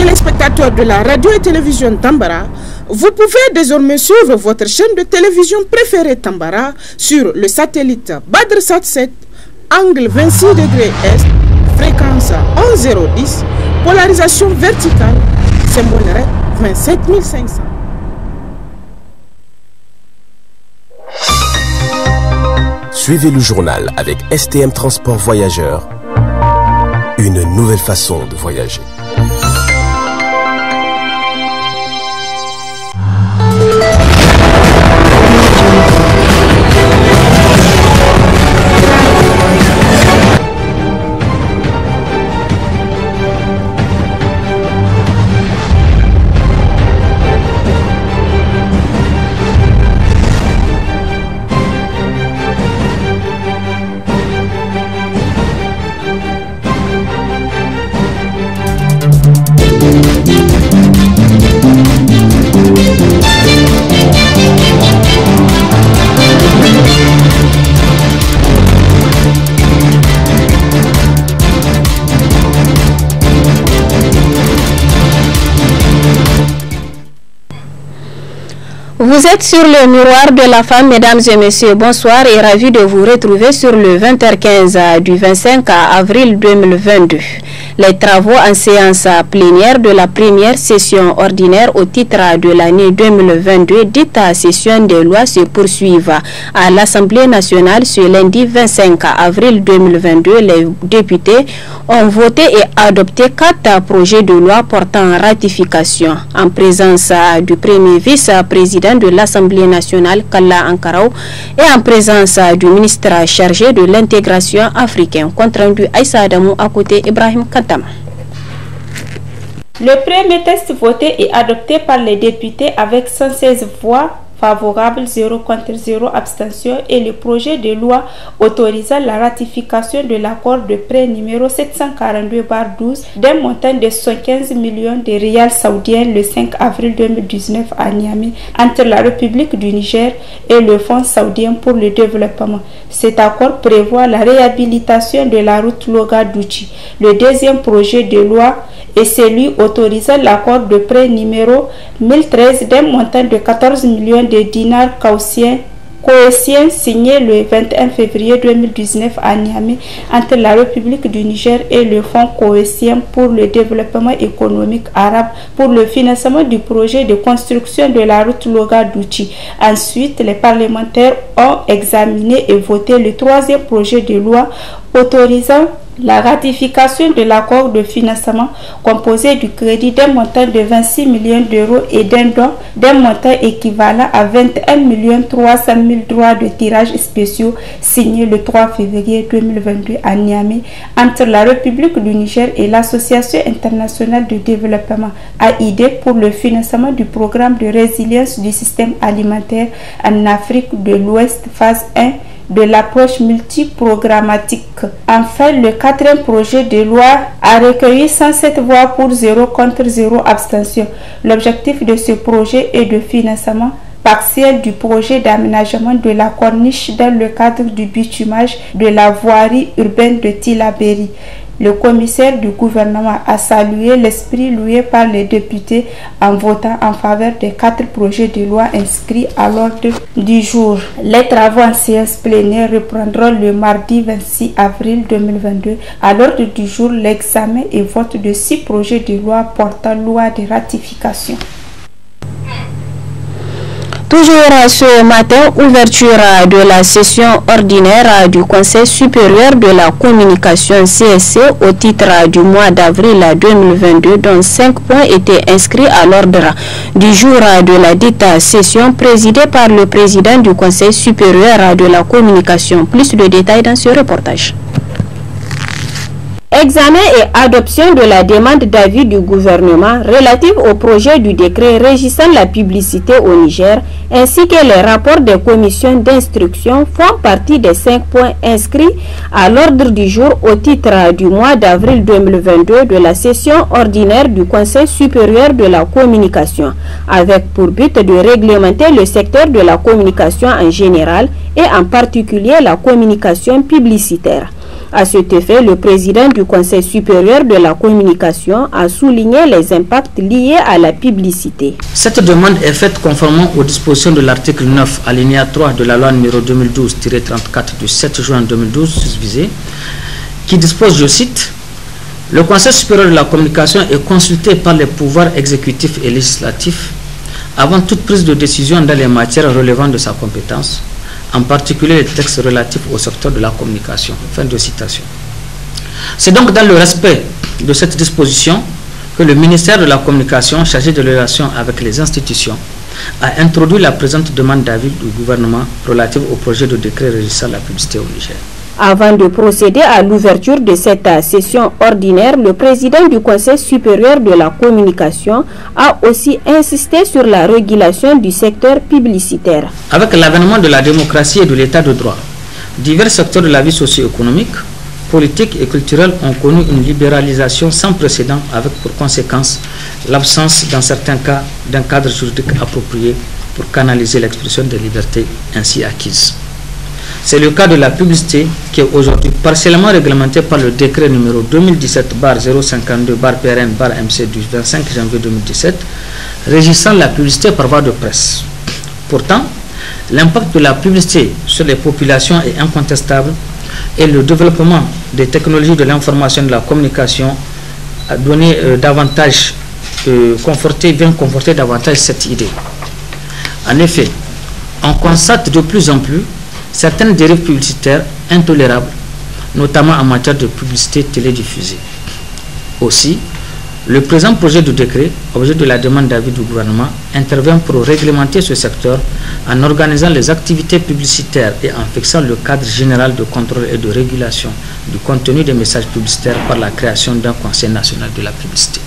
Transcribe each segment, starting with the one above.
téléspectateurs de la radio et télévision Tambara, vous pouvez désormais suivre votre chaîne de télévision préférée Tambara sur le satellite Badrsat 7, angle 26 degrés Est, fréquence 11010, polarisation verticale, symbole RED 27500. Suivez le journal avec STM Transport Voyageurs, une nouvelle façon de voyager. Vous êtes sur le miroir de la femme, mesdames et messieurs. Bonsoir et ravi de vous retrouver sur le 20h15 du 25 avril 2022. Les travaux en séance plénière de la première session ordinaire au titre de l'année 2022, dite session des lois, se poursuivent à l'Assemblée nationale ce lundi 25 avril 2022. Les députés ont voté et adopté 4 projets de loi portant ratification en présence du premier vice-président de l'Assemblée nationale, Kalla Ankarao, et en présence du ministre chargé de l'intégration africaine. Compte rendu Aïssa Adamou à côté Ibrahim Kantama. Le premier texte voté et adopté par les députés avec 116 voix favorables, 0 contre 0 abstention, et le projet de loi autorisant la ratification de l'accord de prêt numéro 742/12 d'un montant de 115 millions de rials saoudiens le 5 avril 2019 à Niamey entre la République du Niger et le Fonds saoudien pour le développement. Cet accord prévoit la réhabilitation de la route Loga-Douchi. Le deuxième projet de loi est celui autorisant l'accord de prêt numéro 1013 d'un montant de 14 millions de dinars coétiens signé le 21 février 2019 à Niamey entre la République du Niger et le Fonds coétien pour le développement économique arabe pour le financement du projet de construction de la route Loga-Douchi. Ensuite, les parlementaires ont examiné et voté le troisième projet de loi autorisant la ratification de l'accord de financement composé du crédit d'un montant de 26 millions d'euros et d'un don d'un montant équivalent à 21 300 000 droits de tirage spéciaux signé le 3 février 2022 à Niamey entre la République du Niger et l'Association internationale de développement AID pour le financement du programme de résilience du système alimentaire en Afrique de l'Ouest phase 1 de l'approche multiprogrammatique. Enfin, le quatrième projet de loi a recueilli 107 voix pour 0 contre 0 abstention. L'objectif de ce projet est de financement partiel du projet d'aménagement de la corniche dans le cadre du bitumage de la voirie urbaine de Tillabéri. Le commissaire du gouvernement a salué l'esprit loué par les députés en votant en faveur des 4 projets de loi inscrits à l'ordre du jour. Les travaux en séance plénière reprendront le mardi 26 avril 2022. À l'ordre du jour, l'examen et vote de 6 projets de loi portant loi de ratification. Toujours ce matin, ouverture de la session ordinaire du Conseil supérieur de la communication CSC au titre du mois d'avril 2022, dont 5 points étaient inscrits à l'ordre du jour de la dite session présidée par le président du Conseil supérieur de la communication. Plus de détails dans ce reportage. Examen et adoption de la demande d'avis du gouvernement relative au projet du décret régissant la publicité au Niger, ainsi que les rapports des commissions d'instruction font partie des 5 points inscrits à l'ordre du jour au titre du mois d'avril 2022 de la session ordinaire du Conseil supérieur de la communication, avec pour but de réglementer le secteur de la communication en général et en particulier la communication publicitaire. À cet effet, le président du Conseil supérieur de la communication a souligné les impacts liés à la publicité. Cette demande est faite conformément aux dispositions de l'article 9, alinéa 3 de la loi numéro 2012-34 du 7 juin 2012 susvisée, qui dispose, je cite, « Le Conseil supérieur de la communication est consulté par les pouvoirs exécutifs et législatifs avant toute prise de décision dans les matières relevant de sa compétence, en particulier les textes relatifs au secteur de la communication. » Fin de citation. C'est donc dans le respect de cette disposition que le ministère de la Communication, chargé de relations avec les institutions, a introduit la présente demande d'avis du gouvernement relative au projet de décret régissant la publicité au Niger. Avant de procéder à l'ouverture de cette session ordinaire, le président du Conseil supérieur de la communication a aussi insisté sur la régulation du secteur publicitaire. Avec l'avènement de la démocratie et de l'état de droit, divers secteurs de la vie socio-économique, politique et culturelle ont connu une libéralisation sans précédent avec pour conséquence l'absence, dans certains cas, d'un cadre juridique approprié pour canaliser l'expression des libertés ainsi acquises. C'est le cas de la publicité qui est aujourd'hui partiellement réglementée par le décret numéro 2017-052-PRN-MC du 25 janvier 2017 régissant la publicité par voie de presse. Pourtant, l'impact de la publicité sur les populations est incontestable et le développement des technologies de l'information et de la communication a donné vient conforter davantage cette idée. En effet, on constate de plus en plus certaines dérives publicitaires intolérables, notamment en matière de publicité télédiffusée. Aussi, le présent projet de décret, objet de la demande d'avis du gouvernement, intervient pour réglementer ce secteur en organisant les activités publicitaires et en fixant le cadre général de contrôle et de régulation du contenu des messages publicitaires par la création d'un Conseil national de la publicité.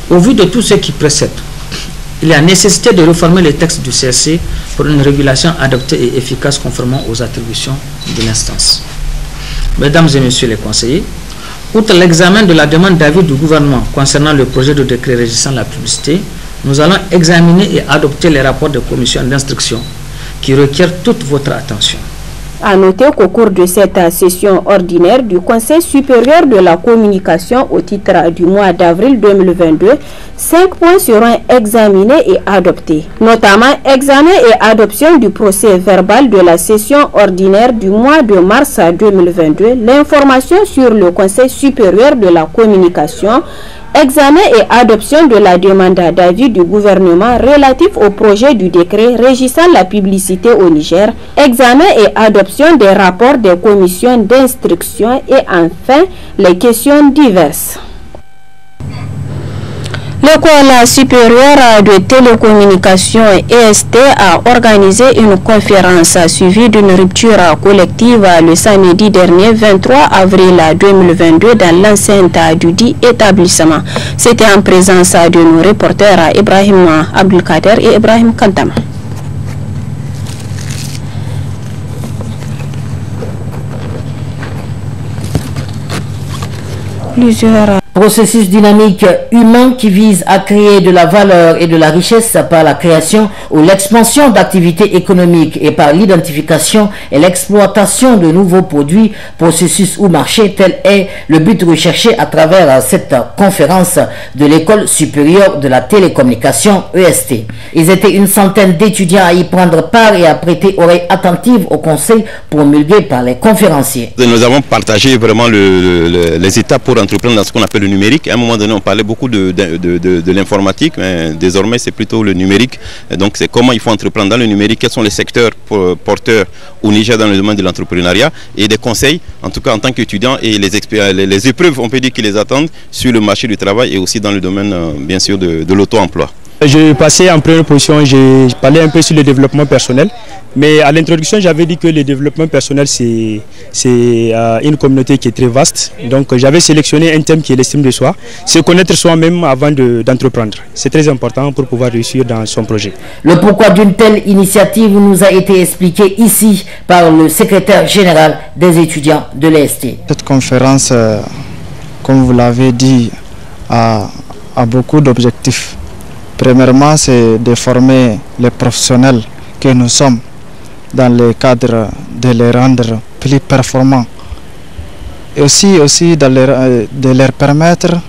Au vu de tout ce qui précède, il y a nécessité de réformer les textes du CSC pour une régulation adaptée et efficace conformément aux attributions de l'instance. Mesdames et messieurs les conseillers, outre l'examen de la demande d'avis du gouvernement concernant le projet de décret régissant la publicité, nous allons examiner et adopter les rapports de commission d'instruction qui requièrent toute votre attention. À noter qu'au cours de cette session ordinaire du Conseil supérieur de la communication au titre du mois d'avril 2022, 5 points seront examinés et adoptés, notamment examen et adoption du procès verbal de la session ordinaire du mois de mars 2022, l'information sur le Conseil supérieur de la communication, examen et adoption de la demande d'avis du gouvernement relatif au projet du décret régissant la publicité au Niger, examen et adoption des rapports des commissions d'instruction et enfin les questions diverses. L'École supérieure de télécommunications EST a organisé une conférence suivie d'une rupture collective le samedi dernier 23 avril 2022 dans l'enceinte du dit établissement. C'était en présence de nos reporters Ibrahim Abdelkader et Ibrahim Kantama. Processus dynamique humain qui vise à créer de la valeur et de la richesse par la création ou l'expansion d'activités économiques et par l'identification et l'exploitation de nouveaux produits, processus ou marchés, tel est le but recherché à travers cette conférence de l'École supérieure de la télécommunication EST. Ils étaient une centaine d'étudiants à y prendre part et à prêter oreille attentive aux conseils promulgués par les conférenciers. Nous avons partagé vraiment les étapes pour entreprendre dans ce qu'on appelle le numérique. À un moment donné, on parlait beaucoup de l'informatique, mais désormais c'est plutôt le numérique. Et donc c'est comment il faut entreprendre dans le numérique, quels sont les secteurs porteurs au Niger dans le domaine de l'entrepreneuriat et des conseils, en tout cas en tant qu'étudiant, et les épreuves, on peut dire, qui les attendent sur le marché du travail et aussi dans le domaine bien sûr de l'auto-emploi. J'ai passé en première position, j'ai parlé un peu sur le développement personnel, mais à l'introduction j'avais dit que le développement personnel c'est une communauté qui est très vaste, donc j'avais sélectionné un thème qui est l'estime de soi, se connaître soi-même avant d'entreprendre. C'est très important pour pouvoir réussir dans son projet. Le pourquoi d'une telle initiative nous a été expliqué ici par le secrétaire général des étudiants de l'EST. Cette conférence, comme vous l'avez dit, a beaucoup d'objectifs. Premièrement, c'est de former les professionnels que nous sommes dans le cadre de les rendre plus performants et aussi de leur permettre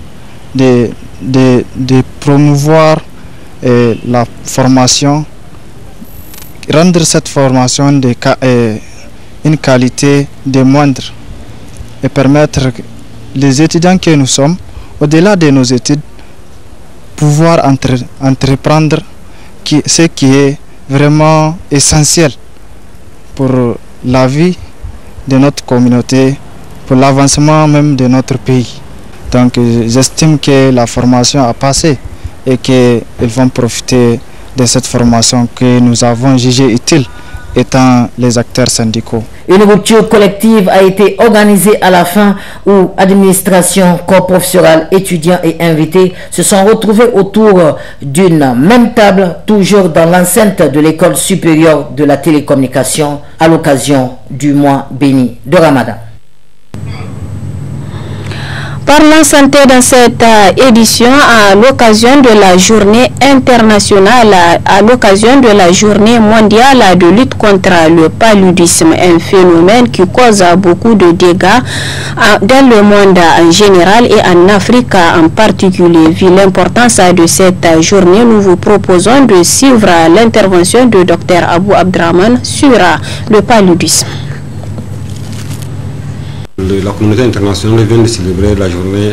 de promouvoir la formation, rendre cette formation une qualité de moindre et permettre les étudiants que nous sommes, au-delà de nos études, pouvoir entreprendre ce qui est vraiment essentiel pour la vie de notre communauté, pour l'avancement même de notre pays. Donc j'estime que la formation a passé et qu'ils vont profiter de cette formation que nous avons jugée utile étant les acteurs syndicaux. Une rupture collective a été organisée à la fin où administration, corps professoral, étudiants et invités se sont retrouvés autour d'une même table, toujours dans l'enceinte de l'école supérieure de la télécommunication à l'occasion du mois béni de Ramadan. Parlons santé dans cette édition à l'occasion de la journée internationale, à l'occasion de la journée mondiale de lutte contre le paludisme, un phénomène qui cause beaucoup de dégâts dans le monde en général et en Afrique en particulier. Vu l'importance de cette journée, nous vous proposons de suivre l'intervention du Dr Abou Abdraman sur le paludisme. La communauté internationale vient de célébrer la journée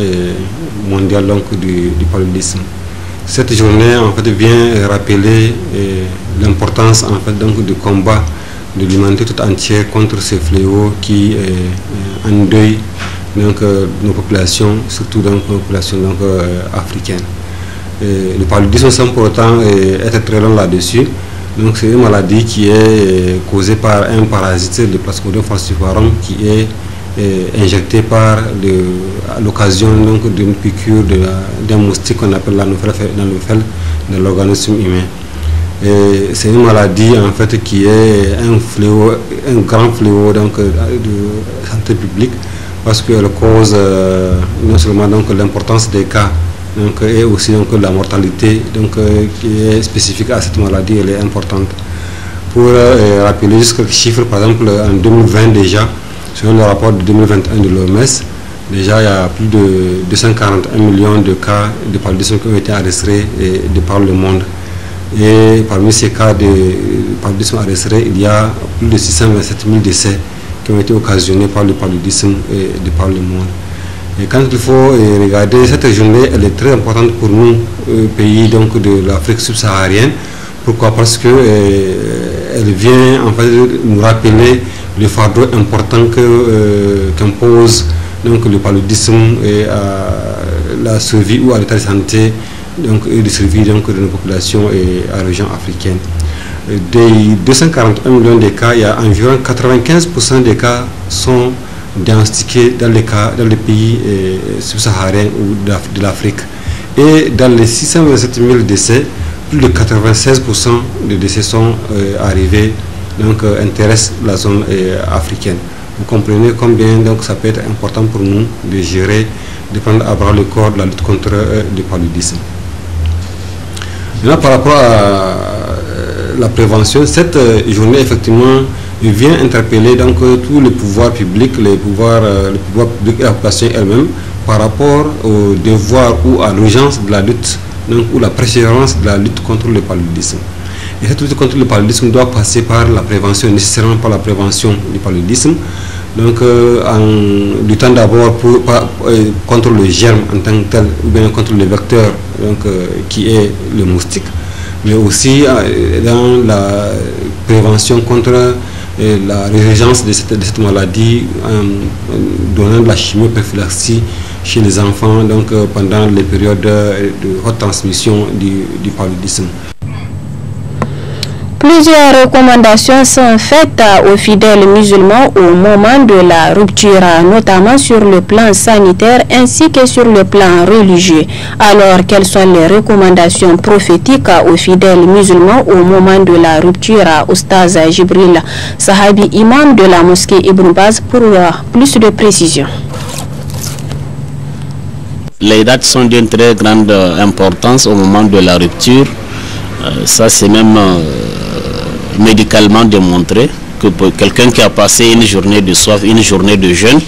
mondiale du paludisme. Cette journée en fait vient rappeler l'importance en fait du combat de l'humanité toute entière contre ce fléau qui endeuille nos populations, surtout nos populations africaines. Le paludisme sans pour autant être très long là-dessus. Donc c'est une maladie qui est causée par un parasite, le Plasmodium falciparum, qui est injecté à l'occasion d'une piqûre d'un moustique qu'on appelle l'anophèle de l'organisme humain. C'est une maladie en fait qui est un fléau, un grand fléau de santé publique parce qu'elle cause non seulement l'importance des cas et aussi la mortalité qui est spécifique à cette maladie, elle est importante. Pour rappeler juste quelques chiffres, par exemple en 2020 déjà, selon le rapport de 2021 de l'OMS, déjà il y a plus de 241 millions de cas de paludisme qui ont été enregistrés de par le monde. Et parmi ces cas de paludisme enregistrés, il y a plus de 627 000 décès qui ont été occasionnés par le paludisme de par le monde. Et quand il faut regarder cette journée, elle est très importante pour nous, pays de l'Afrique subsaharienne. Pourquoi? Parce que elle vient en fait nous rappeler le fardeau important qu'impose le paludisme et à la survie ou à l'état de santé et de survie de nos populations et à la région africaine. Des 241 millions de cas, il y a environ 95% des cas sont diagnostiqués dans les pays subsahariens ou de l'Afrique. Et dans les 627 000 décès, plus de 96% des décès sont arrivés intéresse la zone africaine. Vous comprenez combien ça peut être important pour nous de gérer, de prendre à bras le corps de la lutte contre le paludisme. Maintenant, par rapport à la prévention, cette journée effectivement vient interpeller tous les pouvoirs publics, les pouvoirs publics et la population elle-même par rapport au devoir ou à l'urgence de la lutte ou la persévérance de la lutte contre le paludisme. Et cette lutte contre le paludisme doit passer par la prévention, nécessairement par la prévention du paludisme. Donc, en luttant d'abord contre le germe en tant que tel, ou bien contre le vecteur qui est le moustique, mais aussi dans la prévention contre la résurgence de cette maladie, en donnant de la chimioprophylaxie chez les enfants pendant les périodes de haute transmission du paludisme. Plusieurs recommandations sont faites aux fidèles musulmans au moment de la rupture, notamment sur le plan sanitaire ainsi que sur le plan religieux. Alors, quelles sont les recommandations prophétiques aux fidèles musulmans au moment de la rupture? Oustaz Jibril Sahabi, imam de la mosquée Ibn Baz, pour plus de précision. Les dates sont d'une très grande importance au moment de la rupture. Ça, c'est même médicalement démontré que pour quelqu'un qui a passé une journée de soif, une journée de jeûne,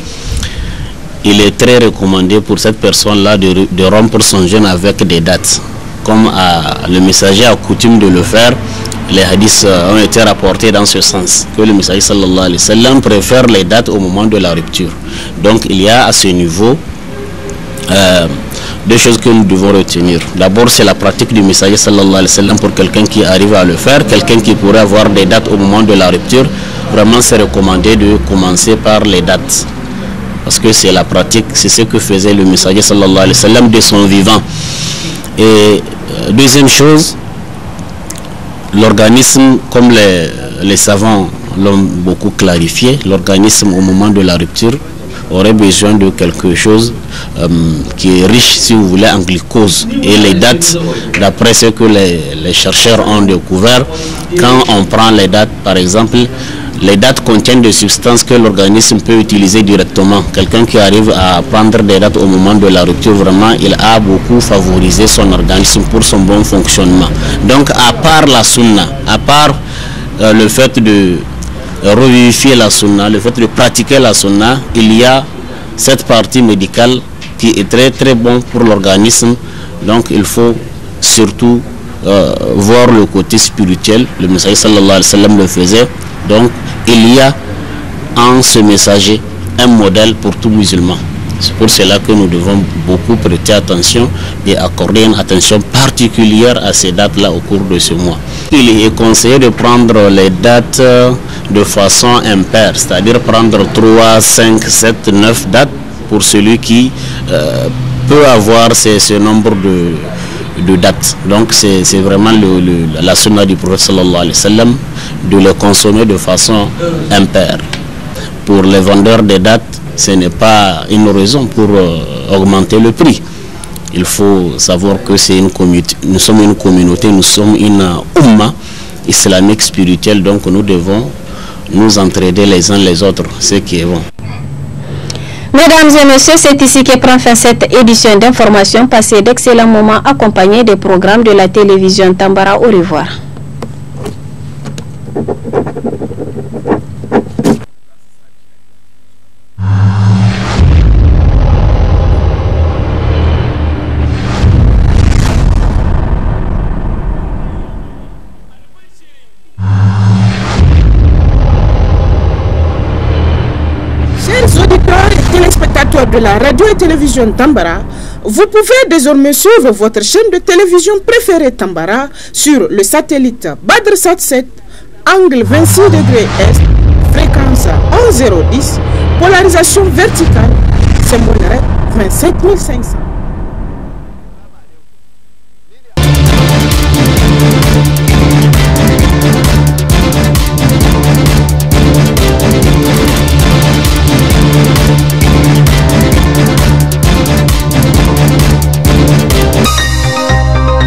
il est très recommandé pour cette personne-là de rompre son jeûne avec des dates. Comme le messager a coutume de le faire, les hadiths ont été rapportés dans ce sens, que le messager sallallahu alayhi wa sallam préfère les dates au moment de la rupture. Donc il y a à ce niveau deux choses que nous devons retenir. D'abord, c'est la pratique du messager sallallahu alayhi wa sallam pour quelqu'un qui arrive à le faire. Quelqu'un qui pourrait avoir des dates au moment de la rupture, vraiment c'est recommandé de commencer par les dates. Parce que c'est la pratique, c'est ce que faisait le messager sallallahu alayhi wa sallam de son vivant. Et deuxième chose, l'organisme, comme les savants l'ont beaucoup clarifié, l'organisme au moment de la rupture aurait besoin de quelque chose qui est riche, si vous voulez, en glucose. Et les dates, d'après ce que les chercheurs ont découvert, quand on prend les dates, par exemple, les dates contiennent des substances que l'organisme peut utiliser directement. Quelqu'un qui arrive à prendre des dates au moment de la rupture, vraiment, il a beaucoup favorisé son organisme pour son bon fonctionnement. Donc, à part la sunna, à part le fait de revivifier la sunna, le fait de pratiquer la sunna, il y a cette partie médicale qui est très très bon pour l'organisme. Donc il faut surtout voir le côté spirituel. Le messager sallallahu alayhi wa sallam le faisait. Donc il y a en ce messager un modèle pour tout musulman. C'est pour cela que nous devons beaucoup prêter attention et accorder une attention particulière à ces dates-là au cours de ce mois. Il est conseillé de prendre les dates de façon impaire, c'est-à-dire prendre 3, 5, 7, 9 dates pour celui qui peut avoir ce nombre de dates. Donc c'est vraiment la sunna du prophète sallallahu alayhi wa sallam de les consommer de façon impaire. Pour les vendeurs des dates, ce n'est pas une raison pour augmenter le prix. Il faut savoir que c'est une communauté, nous sommes une communauté, nous sommes une umma islamique spirituelle, donc nous devons nous entraider les uns les autres, ce qui est bon. Mesdames et messieurs, c'est ici que prend fin cette édition d'information. Passez d'excellents moments accompagnés des programmes de la télévision Tambara. Au revoir. De la radio et télévision Tambara, vous pouvez désormais suivre votre chaîne de télévision préférée Tambara sur le satellite BadrSat 7, angle 26 degrés Est, fréquence 11010, polarisation verticale, symbole 27500.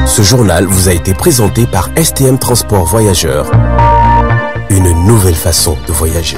Ce journal vous a été présenté par STM Transport Voyageurs. Une nouvelle façon de voyager.